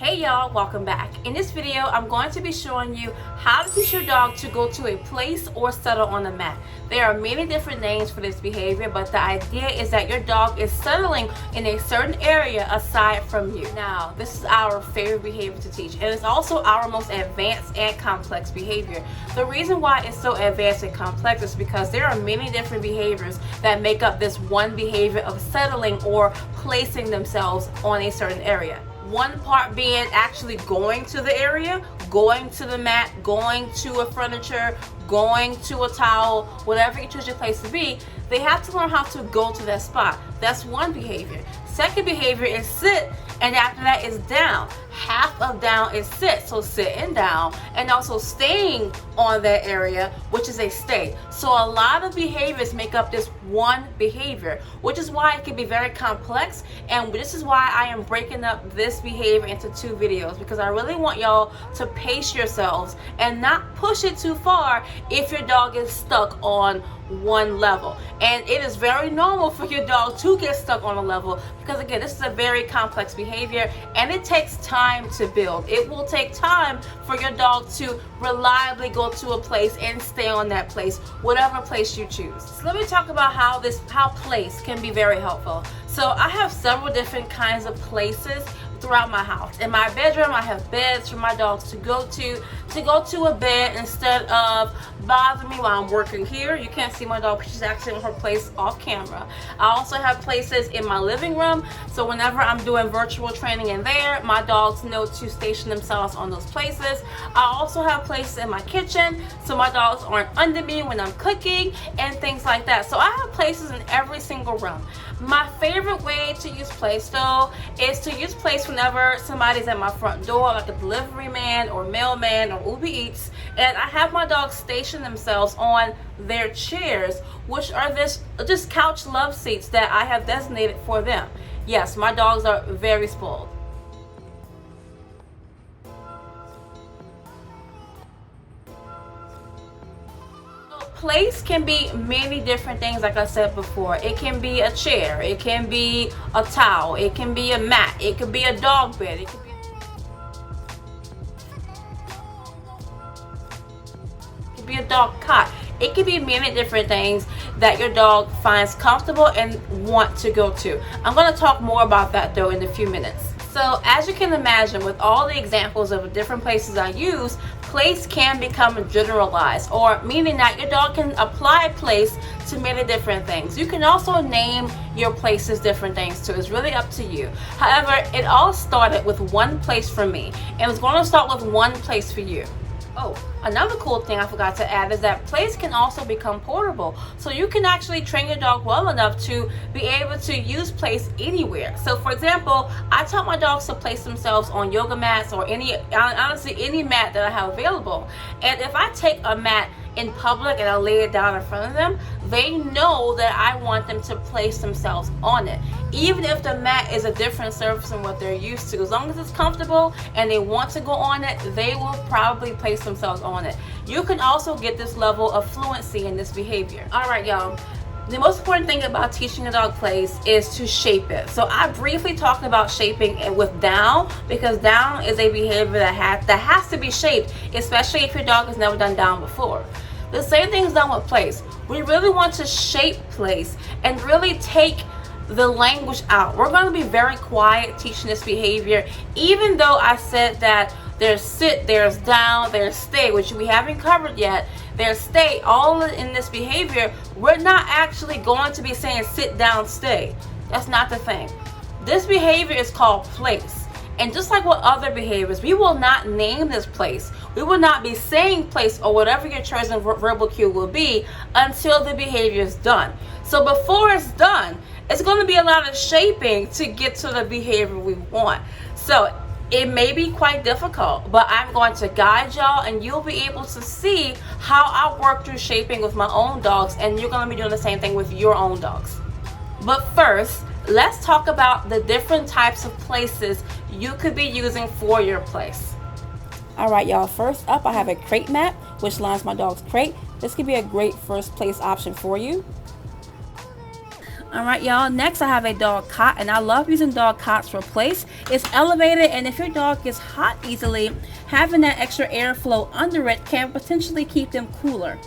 Hey y'all, welcome back. In this video, I'm going to be showing you how to teach your dog to go to a place or settle on a mat. There are many different names for this behavior, but the idea is that your dog is settling in a certain area aside from you. Now, this is our favorite behavior to teach, and it's also our most advanced and complex behavior. The reason why it's so advanced and complex is because there are many different behaviors that make up this one behavior of settling or placing themselves on a certain area. One part being actually going to the area, going to the mat, going to a furniture, going to a towel, whatever you choose your place to be. They have to learn how to go to that spot. That's one behavior. Second behavior is sit, and after that is down. Half of down is sit, so sit and down, and also staying on that area, which is a stay. So a lot of behaviors make up this one behavior, which is why it can be very complex, and this is why I am breaking up this behavior into two videos, because I really want y'all to pace yourselves and not push it too far if your dog is stuck on one level. And it is very normal for your dog to get stuck on a level, because again, this is a very complex behavior and it takes time to build. It will take time for your dog to reliably go to a place and stay on that place, whatever place you choose. So let me talk about how place can be very helpful. So I have several different kinds of places throughout my house. In my bedroom, I have beds for my dogs to go to a bed instead of bothering me while I'm working here. You can't see my dog, she's actually in her place off camera. I also have places in my living room, so whenever I'm doing virtual training in there, my dogs know to station themselves on those places. I also have places in my kitchen, so my dogs aren't under me when I'm cooking and things like that. So I have places in every single room. My favorite way to use place though is to use place whenever somebody's at my front door, like a delivery man or mailman or Uber Eats, and I have my dogs station themselves on their chairs, which are just couch love seats that I have designated for them. Yes, my dogs are very spoiled. Place can be many different things, like I said before. It can be a chair, it can be a towel, it can be a mat, it could be a dog bed, it could be a dog cot. It could be many different things that your dog finds comfortable and want to go to. I'm going to talk more about that though in a few minutes. So as you can imagine, with all the examples of the different places I use, place can become generalized, or meaning that your dog can apply place to many different things. You can also name your places different things too. It's really up to you. However, it all started with one place for me, and it's going to start with one place for you. Oh, another cool thing I forgot to add is that place can also become portable. So you can actually train your dog well enough to be able to use place anywhere. So for example, I taught my dogs to place themselves on yoga mats or honestly any mat that I have available. And if I take a mat in public and I lay it down in front of them, they know that I want them to place themselves on it. Even if the mat is a different surface than what they're used to, as long as it's comfortable and they want to go on it, they will probably place themselves on it. You can also get this level of fluency in this behavior. All right, y'all. The most important thing about teaching a dog place is to shape it. So I briefly talked about shaping it with down, because down is a behavior that has to be shaped, especially if your dog has never done down before. The same thing is done with place. We really want to shape place and really take the language out. We're going to be very quiet teaching this behavior, even though I said that there's sit, there's down, there's stay, which we haven't covered yet. There's stay, all in this behavior. We're not actually going to be saying sit down, stay. That's not the thing. This behavior is called place. And just like with other behaviors, we will not name this place. We will not be saying place or whatever your chosen verbal cue will be until the behavior is done. So before it's done, it's going to be a lot of shaping to get to the behavior we want. So it may be quite difficult, but I'm going to guide y'all and you'll be able to see how I work through shaping with my own dogs, and you're going to be doing the same thing with your own dogs. But first, let's talk about the different types of places you could be using for your place. All right, y'all. First up, I have a crate mat, which lines my dog's crate. This could be a great first place option for you. Alright y'all, next I have a dog cot, and I love using dog cots for place. It's elevated, and if your dog gets hot easily, having that extra airflow under it can potentially keep them cooler.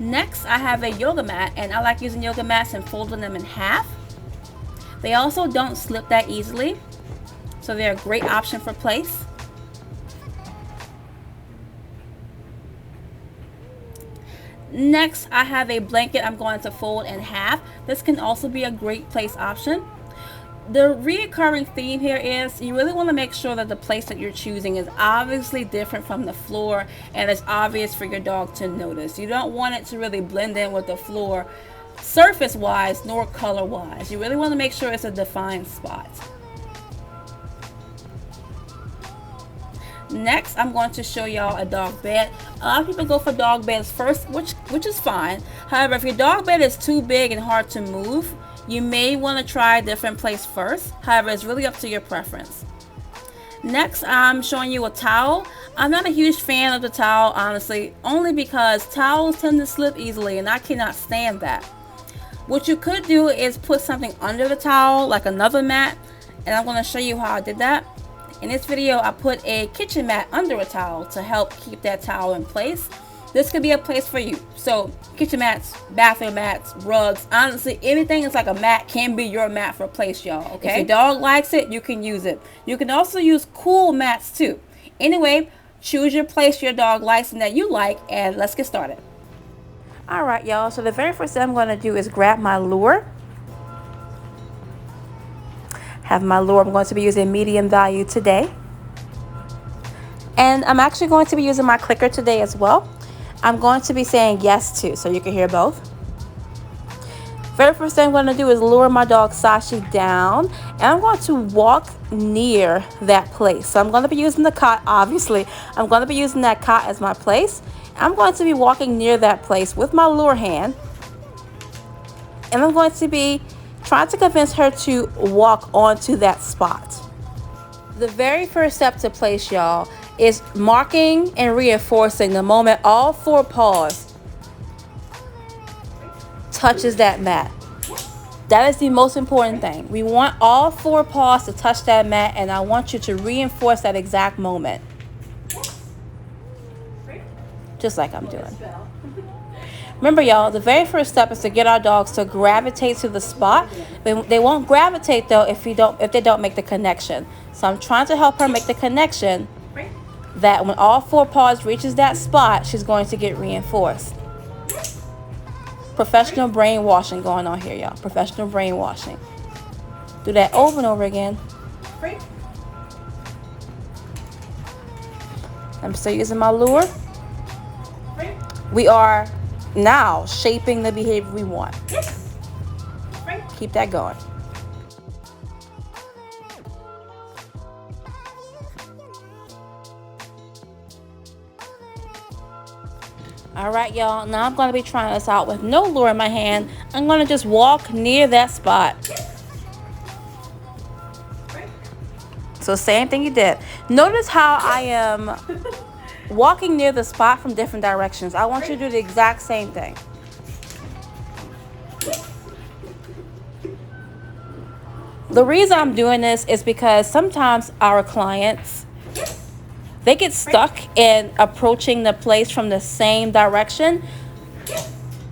Next I have a yoga mat, and I like using yoga mats and folding them in half. They also don't slip that easily, so they're a great option for place. Next, I have a blanket I'm going to fold in half. This can also be a great place option. The recurring theme here is you really want to make sure that the place that you're choosing is obviously different from the floor and it's obvious for your dog to notice. You don't want it to really blend in with the floor surface wise nor color wise. You really want to make sure it's a defined spot. Next, I'm going to show y'all a dog bed. A lot of people go for dog beds first, which is fine. However, if your dog bed is too big and hard to move, you may want to try a different place first. However, it's really up to your preference. Next, I'm showing you a towel. I'm not a huge fan of the towel, honestly, only because towels tend to slip easily and I cannot stand that. What you could do is put something under the towel, like another mat, and I'm going to show you how I did that. In this video, I put a kitchen mat under a towel to help keep that towel in place. This could be a place for you. So kitchen mats, bathroom mats, rugs, honestly, anything that's like a mat can be your mat for place, y'all, okay? If your dog likes it, you can use it. You can also use cool mats too. Anyway, choose your place your dog likes and that you like, and let's get started. All right, y'all, so the very first thing I'm going to do is grab my lure. Have my lure. I'm going to be using medium value today. And I'm actually going to be using my clicker today as well. I'm going to be saying yes to, so you can hear both. Very first thing I'm going to do is lure my dog Sashi down, and I'm going to walk near that place. So I'm going to be using the cot, obviously. I'm going to be using that cot as my place. I'm going to be walking near that place with my lure hand, and I'm going to be trying to convince her to walk onto that spot. The very first step to place, y'all, is marking and reinforcing the moment all 4 paws touches that mat. That is the most important thing. We want all 4 paws to touch that mat, and I want you to reinforce that exact moment. Just like I'm doing. Remember, y'all, the very first step is to get our dogs to gravitate to the spot. They won't gravitate though if they don't make the connection. So I'm trying to help her make the connection that when all 4 paws reaches that spot, she's going to get reinforced. Professional brainwashing going on here, y'all. Professional brainwashing. Do that over and over again. I'm still using my lure. We are now shaping the behavior we want. Keep that going. All right, y'all, now I'm going to be trying this out with no lure in my hand. I'm going to just walk near that spot. So same thing you did. Notice how I am walking near the spot from different directions. I want you to do the exact same thing. The reason I'm doing this is because sometimes our clients, they get stuck in approaching the place from the same direction.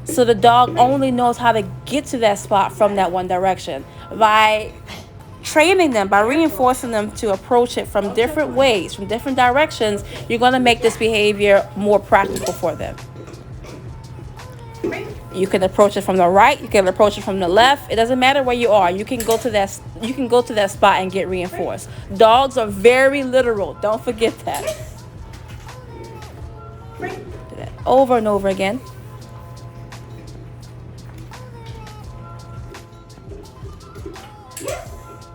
So the dog only knows how to get to that spot from that one direction. By training them, by reinforcing them to approach it from different ways, from different directions, you're going to make this behavior more practical for them. You can approach it from the right, you can approach it from the left. It doesn't matter where you are. You can go to that spot and get reinforced. Dogs are very literal. Don't forget that. Do that over and over again.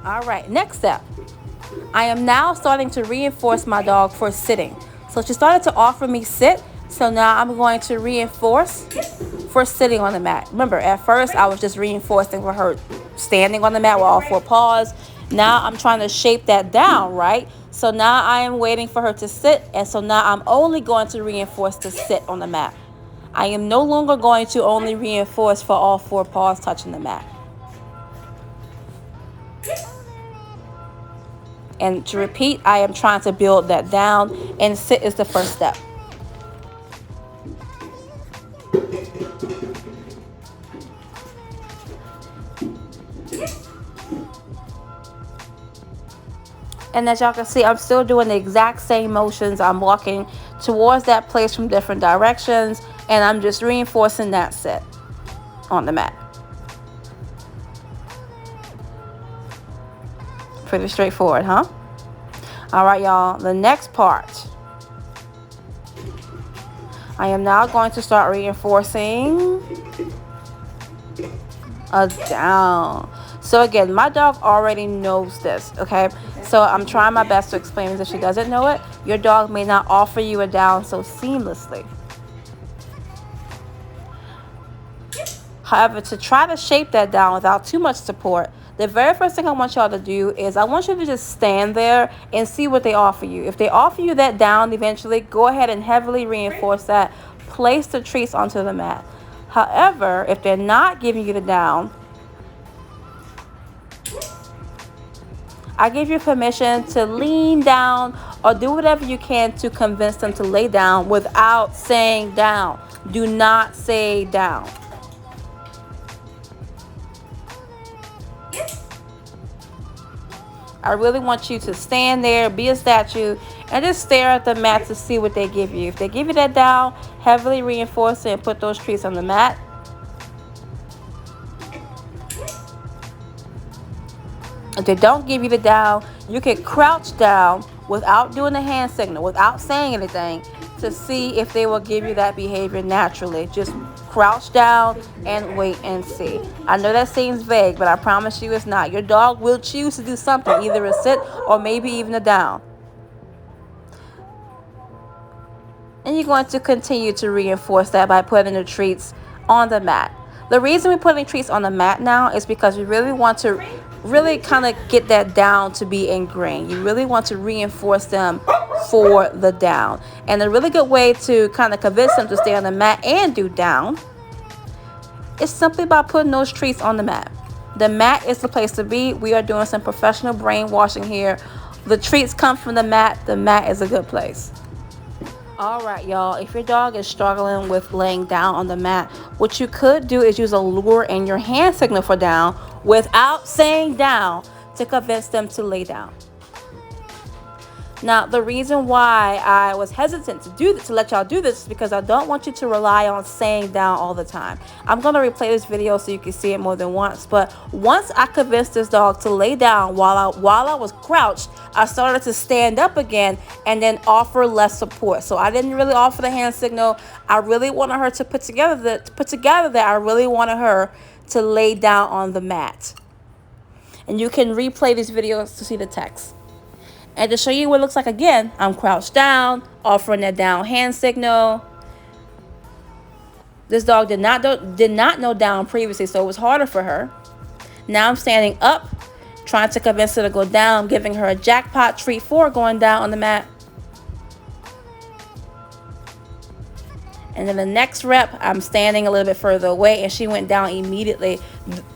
All right, next step. I am now starting to reinforce my dog for sitting. So she started to offer me sit. So now I'm going to reinforce for sitting on the mat. Remember, at first I was just reinforcing for her standing on the mat with all 4 paws. Now I'm trying to shape that down, right? So now I am waiting for her to sit. And so now I'm only going to reinforce to sit on the mat. I am no longer going to only reinforce for all 4 paws touching the mat. And to repeat, I am trying to build that down, and sit is the first step. And as y'all can see, I'm still doing the exact same motions. I'm walking towards that place from different directions, and I'm just reinforcing that sit on the mat. Pretty straightforward, huh? All right, y'all, the next part. I am now going to start reinforcing a down. So again, my dog already knows this, okay? So I'm trying my best to explain this if she doesn't know it. Your dog may not offer you a down so seamlessly. However, to try to shape that down without too much support, the very first thing I want y'all to do is I want you to just stand there and see what they offer you. If they offer you that down eventually, go ahead and heavily reinforce that. Place the treats onto the mat. However, if they're not giving you the down, I give you permission to lean down or do whatever you can to convince them to lay down without saying down. Do not say down. I really want you to stand there, be a statue, and just stare at the mat to see what they give you. If they give you that down, heavily reinforce it and put those treats on the mat. If they don't give you the down, you can crouch down without doing the hand signal, without saying anything, to see if they will give you that behavior naturally. Just crouch down and wait and see. I know that seems vague, but I promise you it's not. Your dog will choose to do something, either a sit or maybe even a down. And you're going to continue to reinforce that by putting the treats on the mat. The reason we're putting treats on the mat now is because we really want to kind of get that down to be ingrained. You really want to reinforce them for the down. And a really good way to kind of convince them to stay on the mat and do down is simply by putting those treats on the mat. The mat is the place to be. We are doing some professional brainwashing here. The treats come from the mat. The mat is a good place. All right, y'all, if your dog is struggling with laying down on the mat, what you could do is use a lure and your hand signal for down without saying down to convince them to lay down. Now, the reason why I was hesitant to do this, to let y'all do this, is because I don't want you to rely on saying down all the time. I'm going to replay this video so you can see it more than once. But once I convinced this dog to lay down while I was crouched, I started to stand up again and then offer less support. So I didn't really offer the hand signal. I really wanted her to put together that I really wanted her to lay down on the mat. And you can replay these videos to see the text. And to show you what it looks like again, I'm crouched down, offering that down hand signal. This dog did not know down previously, so it was harder for her. Now I'm standing up, trying to convince her to go down, giving her a jackpot treat for going down on the mat. And then the next rep, I'm standing a little bit further away, and she went down immediately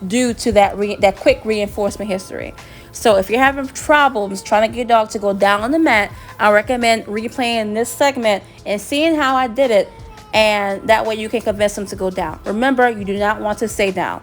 due to that quick reinforcement history. So if you're having problems trying to get your dog to go down on the mat, I recommend replaying this segment and seeing how I did it, and that way you can convince them to go down. Remember, you do not want to say down.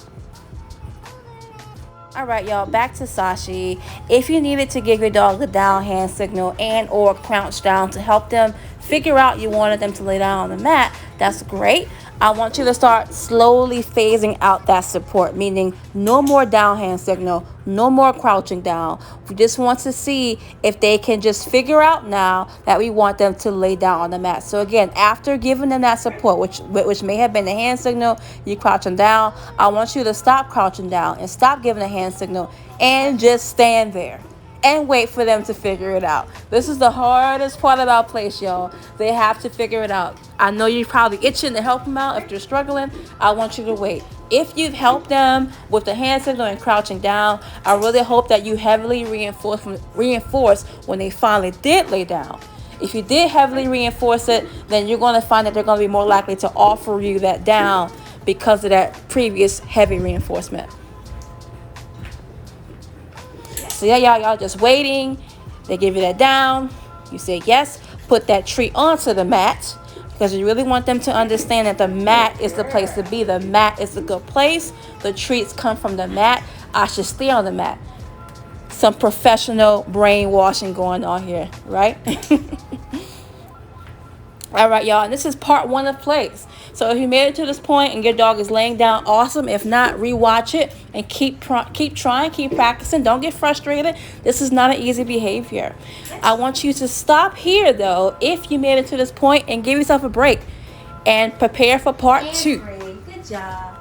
All right, y'all, back to Sashi. If you needed to give your dog the down hand signal and or crouch down to help them figure out you wanted them to lay down on the mat, that's great. I want you to start slowly phasing out that support, meaning no more down hand signal, no more crouching down. We just want to see if they can just figure out now that we want them to lay down on the mat. So again, after giving them that support, which may have been the hand signal, you crouching down, I want you to stop crouching down and stop giving the hand signal and just stand there and wait for them to figure it out. This is the hardest part about place, y'all. They have to figure it out. I know you're probably itching to help them out if they're struggling. I want you to wait. If you've helped them with the hand signal and crouching down, I really hope that you heavily reinforce when they finally did lay down. If you did heavily reinforce it, then you're going to find that they're going to be more likely to offer you that down because of that previous heavy reinforcement. So yeah, y'all just waiting. They give you that down. You say yes. Put that treat onto the mat, because you really want them to understand that the mat is the place to be. The mat is a good place. The treats come from the mat. I should stay on the mat. Some professional brainwashing going on here, right? All right, y'all. And this is part 1 of plays. So if you made it to this point and your dog is laying down, awesome. If not, rewatch it and keep trying, keep practicing. Don't get frustrated. This is not an easy behavior. I want you to stop here, though, if you made it to this point, and give yourself a break and prepare for part 2. Good job.